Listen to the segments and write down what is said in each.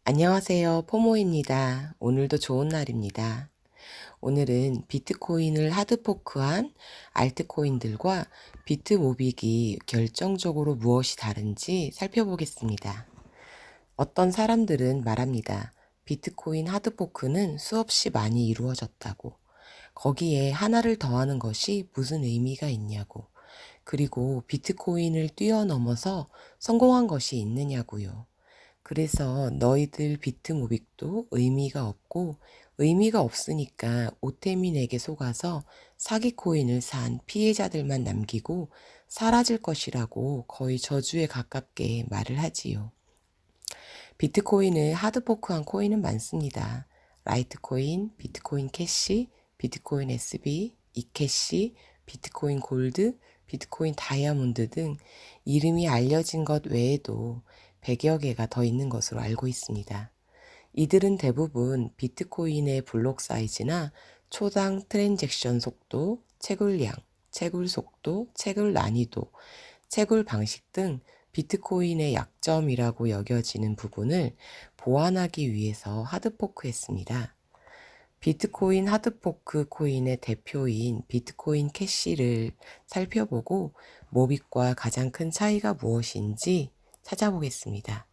안녕하세요. 포모입니다. 오늘도 좋은 날입니다. 오늘은 비트코인을 하드포크한 알트코인들과 비트모빅이 결정적으로 무엇이 다른지 살펴보겠습니다. 어떤 사람들은 말합니다. 비트코인 하드포크는 수없이 많이 이루어졌다고. 거기에 하나를 더하는 것이 무슨 의미가 있냐고. 그리고 비트코인을 뛰어넘어서 성공한 것이 있느냐고요. 그래서 너희들 비트모빅도 의미가 없고 의미가 없으니까 오태민에게 속아서 사기 코인을 산 피해자들만 남기고 사라질 것이라고 거의 저주에 가깝게 말을 하지요. 비트코인을 하드포크한 코인은 많습니다. 라이트코인, 비트코인 캐시, 비트코인 SB, 이캐시, 비트코인 골드, 비트코인 다이아몬드 등 이름이 알려진 것 외에도 100여 개가 더 있는 것으로 알고 있습니다. 이들은 대부분 비트코인의 블록 사이즈나 초당 트랜잭션 속도, 채굴량, 채굴 속도, 채굴 난이도, 채굴 방식 등 비트코인의 약점이라고 여겨지는 부분을 보완하기 위해서 하드포크했습니다. 비트코인 하드포크 코인의 대표인 비트코인 캐시를 살펴보고 모빅과 가장 큰 차이가 무엇인지 찾아보겠습니다.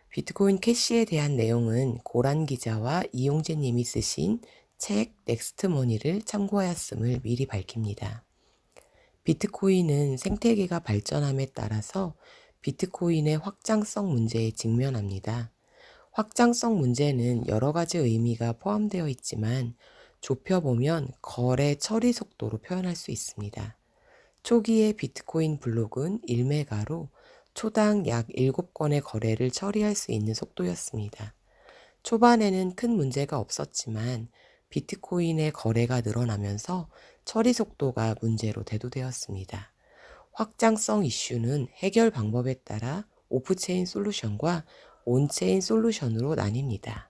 비트코인 캐시에 대한 내용은 고란 기자와 이용재 님이 쓰신 책 넥스트머니를 참고하였음을 미리 밝힙니다. 비트코인은 생태계가 발전함에 따라서 비트코인의 확장성 문제에 직면합니다. 확장성 문제는 여러 가지 의미가 포함되어 있지만 좁혀보면 거래 처리 속도로 표현할 수 있습니다. 초기의 비트코인 블록은 1메가로 초당 약 7건의 거래를 처리할 수 있는 속도였습니다. 초반에는 큰 문제가 없었지만 비트코인의 거래가 늘어나면서 처리 속도가 문제로 대두되었습니다. 확장성 이슈는 해결 방법에 따라 오프체인 솔루션과 온체인 솔루션으로 나뉩니다.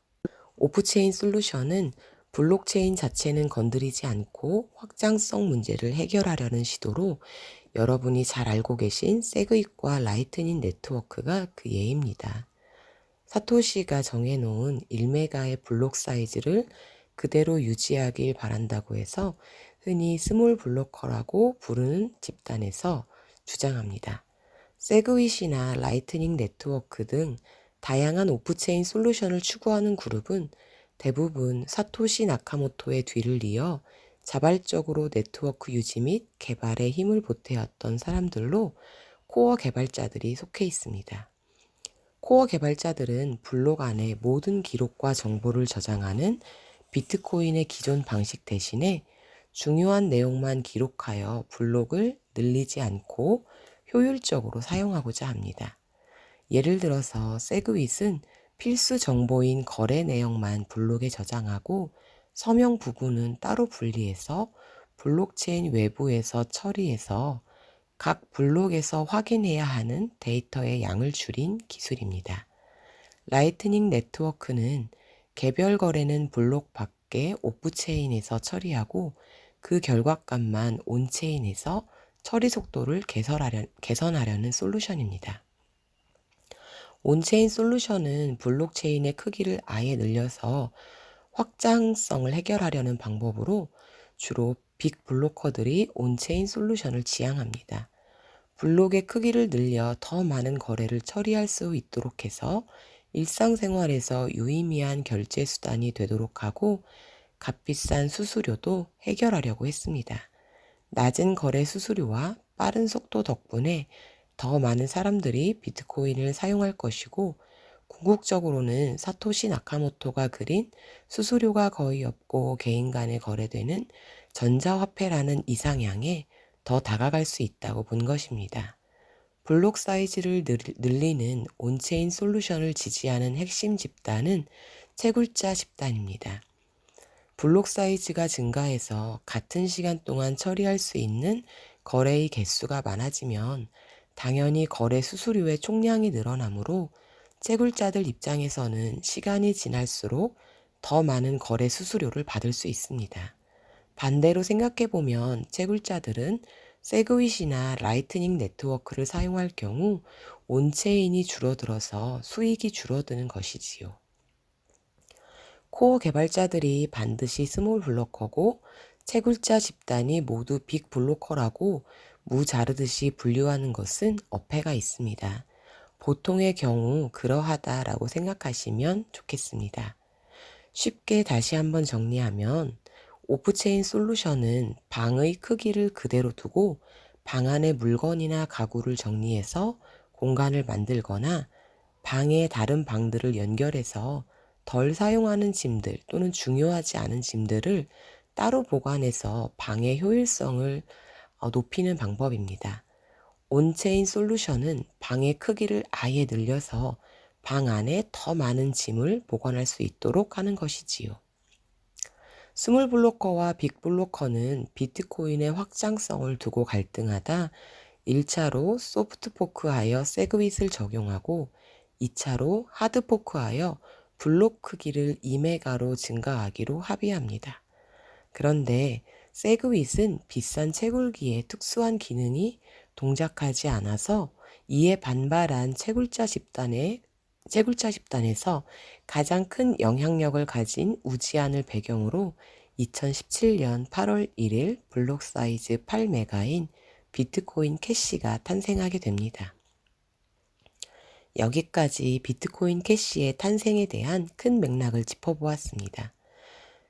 오프체인 솔루션은 블록체인 자체는 건드리지 않고 확장성 문제를 해결하려는 시도로 여러분이 잘 알고 계신 세그윗과 라이트닝 네트워크가 그 예입니다. 사토시가 정해놓은 1메가의 블록 사이즈를 그대로 유지하길 바란다고 해서 흔히 스몰 블로커라고 부르는 집단에서 주장합니다. 세그윗이나 라이트닝 네트워크 등 다양한 오프체인 솔루션을 추구하는 그룹은 대부분 사토시 나카모토의 뒤를 이어 자발적으로 네트워크 유지 및 개발에 힘을 보태었던 사람들로 코어 개발자들이 속해 있습니다. 코어 개발자들은 블록 안에 모든 기록과 정보를 저장하는 비트코인의 기존 방식 대신에 중요한 내용만 기록하여 블록을 늘리지 않고 효율적으로 사용하고자 합니다. 예를 들어서 세그윗은 필수 정보인 거래 내용만 블록에 저장하고 서명 부분은 따로 분리해서 블록체인 외부에서 처리해서 각 블록에서 확인해야 하는 데이터의 양을 줄인 기술입니다. 라이트닝 네트워크는 개별 거래는 블록 밖의 오프체인에서 처리하고 그 결과값만 온체인에서 처리 속도를 개선하려는 솔루션입니다. 온체인 솔루션은 블록체인의 크기를 아예 늘려서 확장성을 해결하려는 방법으로 주로 빅 블로커들이 온체인 솔루션을 지향합니다. 블록의 크기를 늘려 더 많은 거래를 처리할 수 있도록 해서 일상생활에서 유의미한 결제 수단이 되도록 하고 값비싼 수수료도 해결하려고 했습니다. 낮은 거래 수수료와 빠른 속도 덕분에 더 많은 사람들이 비트코인을 사용할 것이고 궁극적으로는 사토시 나카모토가 그린 수수료가 거의 없고 개인 간에 거래되는 전자화폐라는 이상향에 더 다가갈 수 있다고 본 것입니다. 블록 사이즈를 늘리는 온체인 솔루션을 지지하는 핵심 집단은 채굴자 집단입니다. 블록 사이즈가 증가해서 같은 시간 동안 처리할 수 있는 거래의 개수가 많아지면 당연히 거래 수수료의 총량이 늘어나므로 채굴자들 입장에서는 시간이 지날수록 더 많은 거래 수수료를 받을 수 있습니다. 반대로 생각해보면 채굴자들은 세그윗이나 라이트닝 네트워크를 사용할 경우 온체인이 줄어들어서 수익이 줄어드는 것이지요. 코어 개발자들이 반드시 스몰 블로커고 채굴자 집단이 모두 빅 블로커라고 무 자르듯이 분류하는 것은 어폐가 있습니다. 보통의 경우 그러하다라고 생각하시면 좋겠습니다. 쉽게 다시 한번 정리하면 오프체인 솔루션은 방의 크기를 그대로 두고 방 안에 물건이나 가구를 정리해서 공간을 만들거나 방의 다른 방들을 연결해서 덜 사용하는 짐들 또는 중요하지 않은 짐들을 따로 보관해서 방의 효율성을 높이는 방법입니다. 온체인 솔루션은 방의 크기를 아예 늘려서 방 안에 더 많은 짐을 보관할 수 있도록 하는 것이지요. 스몰 블로커와 빅 블로커는 비트코인의 확장성을 두고 갈등하다 1차로 소프트 포크하여 세그윗을 적용하고 2차로 하드 포크하여 블록 크기를 2메가로 증가하기로 합의합니다. 그런데 세그윗은 비싼 채굴기에 특수한 기능이 동작하지 않아서 이에 반발한 채굴자 집단에서 가장 큰 영향력을 가진 우지안을 배경으로 2017년 8월 1일 블록 사이즈 8메가인 비트코인 캐시가 탄생하게 됩니다. 여기까지 비트코인 캐시의 탄생에 대한 큰 맥락을 짚어보았습니다.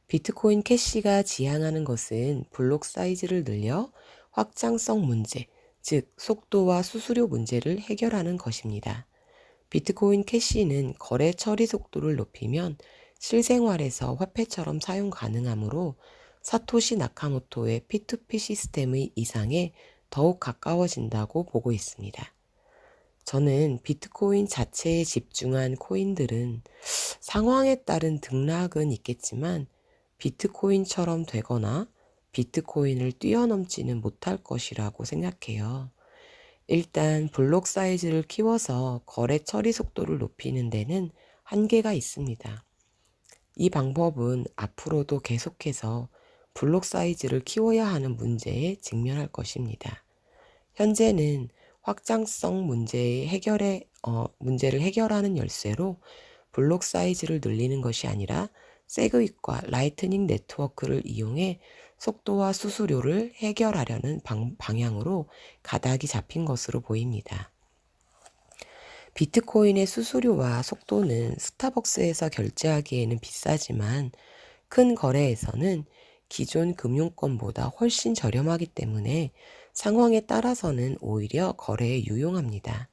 비트코인 캐시가 지향하는 것은 블록 사이즈를 늘려 확장성 문제, 즉 속도와 수수료 문제를 해결하는 것입니다. 비트코인 캐시는 거래 처리 속도를 높이면 실생활에서 화폐처럼 사용 가능하므로 사토시 나카모토의 P2P 시스템의 이상에 더욱 가까워진다고 보고 있습니다. 저는 비트코인 자체에 집중한 코인들은 상황에 따른 등락은 있겠지만 비트코인처럼 되거나 비트코인을 뛰어넘지는 못할 것이라고 생각해요. 일단 블록 사이즈를 키워서 거래 처리 속도를 높이는 데는 한계가 있습니다. 이 방법은 앞으로도 계속해서 블록 사이즈를 키워야 하는 문제에 직면할 것입니다. 현재는 확장성 문제를 해결하는 열쇠로 블록 사이즈를 늘리는 것이 아니라 세그윗과 라이트닝 네트워크를 이용해 속도와 수수료를 해결하려는 방향으로 가닥이 잡힌 것으로 보입니다. 비트코인의 수수료와 속도는 스타벅스에서 결제하기에는 비싸지만 큰 거래에서는 기존 금융권보다 훨씬 저렴하기 때문에 상황에 따라서는 오히려 거래에 유용합니다.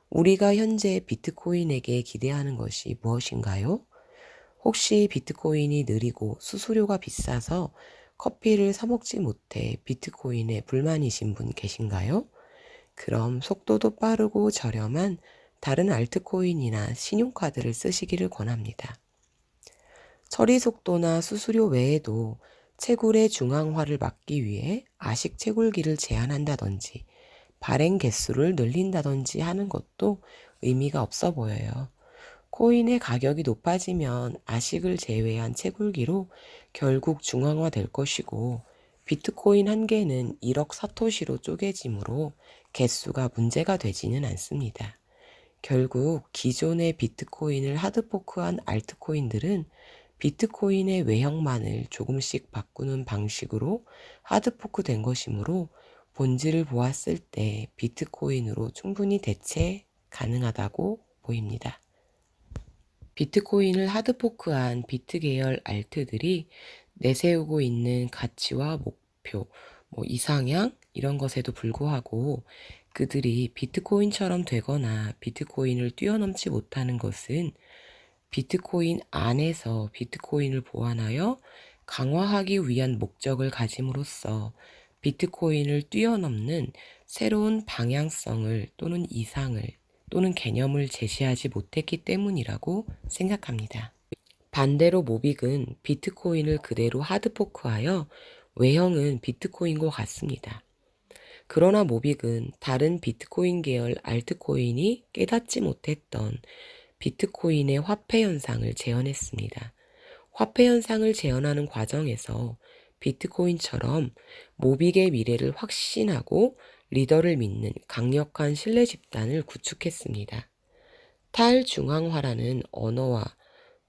우리가 현재 비트코인에게 기대하는 것이 무엇인가요? 혹시 비트코인이 느리고 수수료가 비싸서 커피를 사 먹지 못해 비트코인에 불만이신 분 계신가요? 그럼 속도도 빠르고 저렴한 다른 알트코인이나 신용카드를 쓰시기를 권합니다. 처리 속도나 수수료 외에도 채굴의 중앙화를 막기 위해 아식 채굴기를 제한한다든지 발행 개수를 늘린다든지 하는 것도 의미가 없어 보여요. 코인의 가격이 높아지면 아식을 제외한 채굴기로 결국 중앙화 될 것이고 비트코인 한 개는 1억 사토시로 쪼개지므로 개수가 문제가 되지는 않습니다. 결국 기존의 비트코인을 하드포크한 알트코인들은 비트코인의 외형만을 조금씩 바꾸는 방식으로 하드포크된 것이므로 본질을 보았을 때 비트코인으로 충분히 대체 가능하다고 보입니다. 비트코인을 하드포크한 비트 계열 알트들이 내세우고 있는 가치와 목표, 이상향 이런 것에도 불구하고 그들이 비트코인처럼 되거나 비트코인을 뛰어넘지 못하는 것은 비트코인 안에서 비트코인을 보완하여 강화하기 위한 목적을 가짐으로써 비트코인을 뛰어넘는 새로운 방향성을 또는 이상을 또는 개념을 제시하지 못했기 때문이라고 생각합니다. 반대로 모빅은 비트코인을 그대로 하드포크하여 외형은 비트코인과 같습니다. 그러나 모빅은 다른 비트코인 계열 알트코인이 깨닫지 못했던 비트코인의 화폐 현상을 재현했습니다. 화폐 현상을 재현하는 과정에서 비트코인처럼 모빅의 미래를 확신하고 리더를 믿는 강력한 신뢰 집단을 구축했습니다. 탈중앙화라는 언어와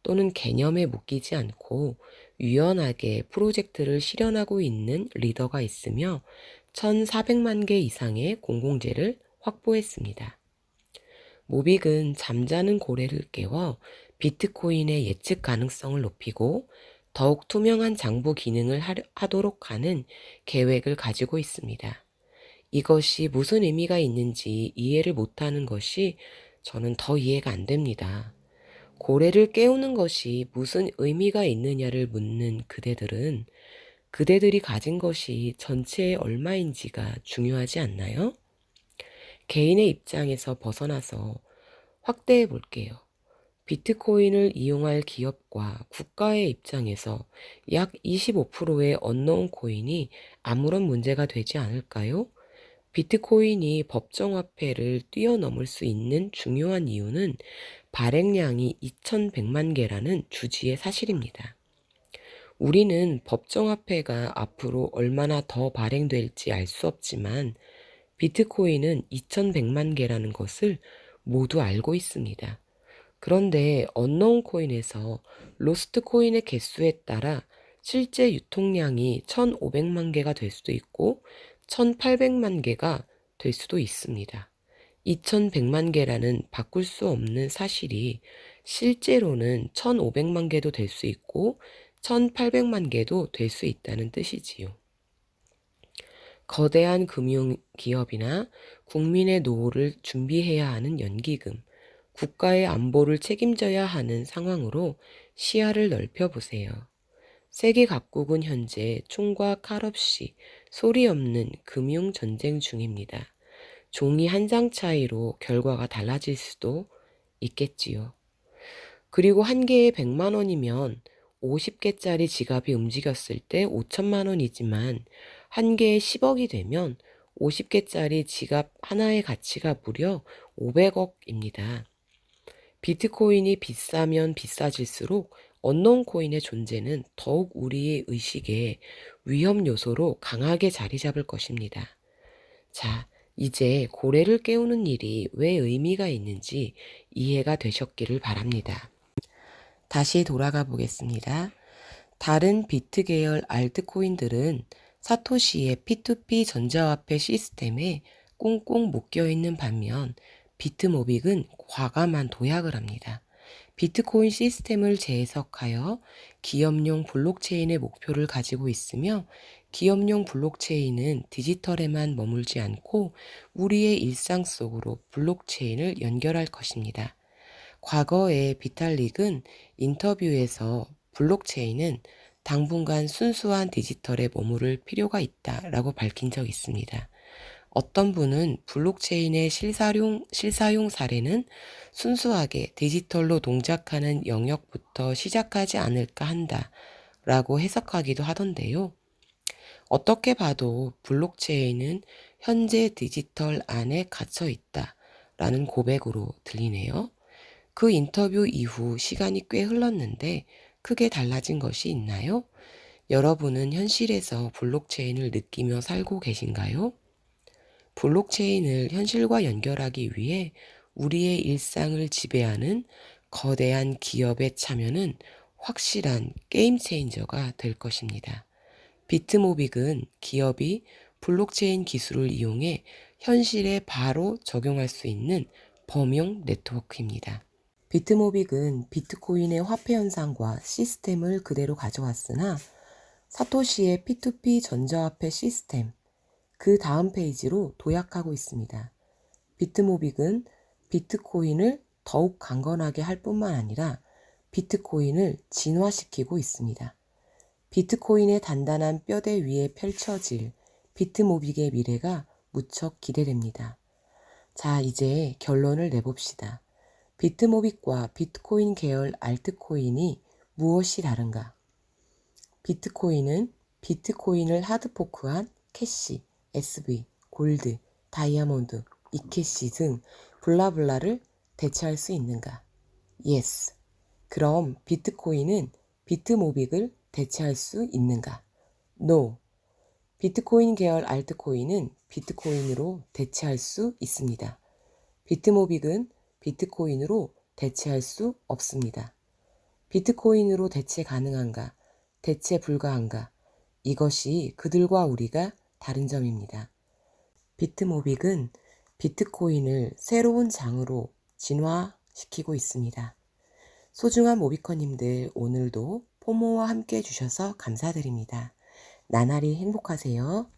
또는 개념에 묶이지 않고 유연하게 프로젝트를 실현하고 있는 리더가 있으며 1,400만 개 이상의 공공재를 확보했습니다. 모빅은 잠자는 고래를 깨워 비트코인의 예측 가능성을 높이고 더욱 투명한 장부 기능을 하도록 하는 계획을 가지고 있습니다. 이것이 무슨 의미가 있는지 이해를 못하는 것이 저는 더 이해가 안 됩니다. 고래를 깨우는 것이 무슨 의미가 있느냐를 묻는 그대들은 그대들이 가진 것이 전체에 얼마인지가 중요하지 않나요? 개인의 입장에서 벗어나서 확대해 볼게요. 비트코인을 이용할 기업과 국가의 입장에서 약 25%의 언노운 코인이 아무런 문제가 되지 않을까요? 비트코인이 법정화폐를 뛰어넘을 수 있는 중요한 이유는 발행량이 2,100만 개라는 주지의 사실입니다. 우리는 법정화폐가 앞으로 얼마나 더 발행될지 알 수 없지만 비트코인은 2,100만 개라는 것을 모두 알고 있습니다. 그런데 언노운 코인에서 로스트 코인의 개수에 따라 실제 유통량이 1,500만 개가 될 수도 있고 1,800만 개가 될 수도 있습니다. 2,100만 개라는 바꿀 수 없는 사실이 실제로는 1,500만 개도 될 수 있고 1,800만 개도 될 수 있다는 뜻이지요. 거대한 금융기업이나 국민의 노후를 준비해야 하는 연기금, 국가의 안보를 책임져야 하는 상황으로 시야를 넓혀보세요. 세계 각국은 현재 총과 칼 없이 소리 없는 금융 전쟁 중입니다. 종이 한 장 차이로 결과가 달라질 수도 있겠지요. 그리고 한 개에 100만 원이면 50개짜리 지갑이 움직였을 때 5천만 원이지만 한 개에 10억이 되면 50개짜리 지갑 하나의 가치가 무려 500억입니다. 비트코인이 비싸면 비싸질수록 언노운 코인의 존재는 더욱 우리의 의식에 위험 요소로 강하게 자리 잡을 것입니다. 자, 이제 고래를 깨우는 일이 왜 의미가 있는지 이해가 되셨기를 바랍니다. 다시 돌아가 보겠습니다. 다른 비트 계열 알트코인들은 사토시의 P2P 전자화폐 시스템에 꽁꽁 묶여있는 반면 비트모빅은 과감한 도약을 합니다. 비트코인 시스템을 재해석하여 기업용 블록체인의 목표를 가지고 있으며 기업용 블록체인은 디지털에만 머물지 않고 우리의 일상 속으로 블록체인을 연결할 것입니다. 과거에 비탈릭은 인터뷰에서 블록체인은 당분간 순수한 디지털에 머무를 필요가 있다라고 밝힌 적이 있습니다. 어떤 분은 블록체인의 실사용 사례는 순수하게 디지털로 동작하는 영역부터 시작하지 않을까 한다라고 해석하기도 하던데요. 어떻게 봐도 블록체인은 현재 디지털 안에 갇혀 있다라는 고백으로 들리네요. 그 인터뷰 이후 시간이 꽤 흘렀는데 크게 달라진 것이 있나요? 여러분은 현실에서 블록체인을 느끼며 살고 계신가요? 블록체인을 현실과 연결하기 위해 우리의 일상을 지배하는 거대한 기업의 참여는 확실한 게임 체인저가 될 것입니다. 비트모빅은 기업이 블록체인 기술을 이용해 현실에 바로 적용할 수 있는 범용 네트워크입니다. 비트모빅은 비트코인의 화폐 현상과 시스템을 그대로 가져왔으나 사토시의 P2P 전자화폐 시스템, 그 다음 페이지로 도약하고 있습니다. 비트모빅은 비트코인을 더욱 강건하게 할 뿐만 아니라 비트코인을 진화시키고 있습니다. 비트코인의 단단한 뼈대 위에 펼쳐질 비트모빅의 미래가 무척 기대됩니다. 자, 이제 결론을 내봅시다. 비트모빅과 비트코인 계열 알트코인이 무엇이 다른가? 비트코인은 비트코인을 하드포크한 캐시, SV, 골드, 다이아몬드, 이캐시 등 블라블라를 대체할 수 있는가? Yes. 그럼 비트코인은 비트모빅을 대체할 수 있는가? No. 비트코인 계열 알트코인은 비트코인으로 대체할 수 있습니다. 비트모빅은 비트코인으로 대체할 수 없습니다. 비트코인으로 대체 가능한가, 대체 불가한가, 이것이 그들과 우리가 다른 점입니다. 비트모빅은 비트코인을 새로운 장으로 진화시키고 있습니다. 소중한 모비커님들, 오늘도 포모와 함께 해주셔서 감사드립니다. 나날이 행복하세요.